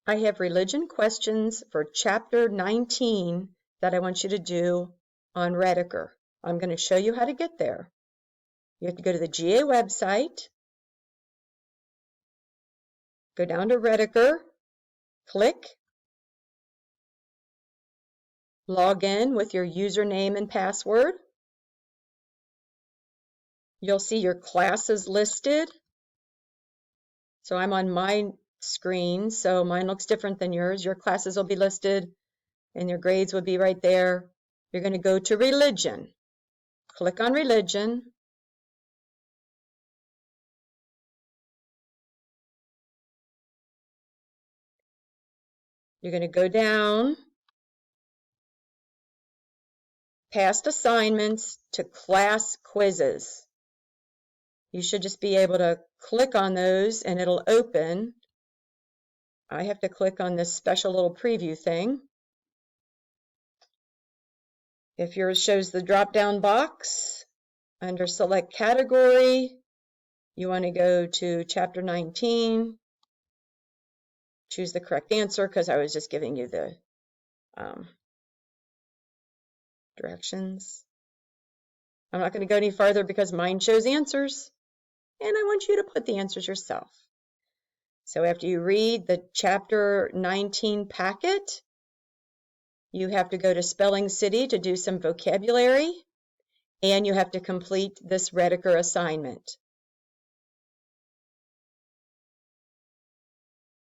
I have religion questions for chapter 19 that I want you to do on Rediker. I'm going to show you how to get there. You have to go to the GA website, go down to Rediker, click, log in with your username and password. You'll see your classes listed. So I'm on my screen, so mine looks different than yours. Your classes will be listed and your grades will be right there. You're going to go to religion. Click on religion. You're going to go down past assignments to class quizzes. You should just be able to click on those and it'll open. I have to click on this special little preview thing. If yours shows the drop-down box under select category, you want to go to chapter 19, choose the correct answer because I was just giving you the directions. I'm not going to go any farther because mine shows answers and I want you to put the answers yourself. So after you read the chapter 19 packet, you have to go to Spelling City to do some vocabulary and you have to complete this Rediker assignment.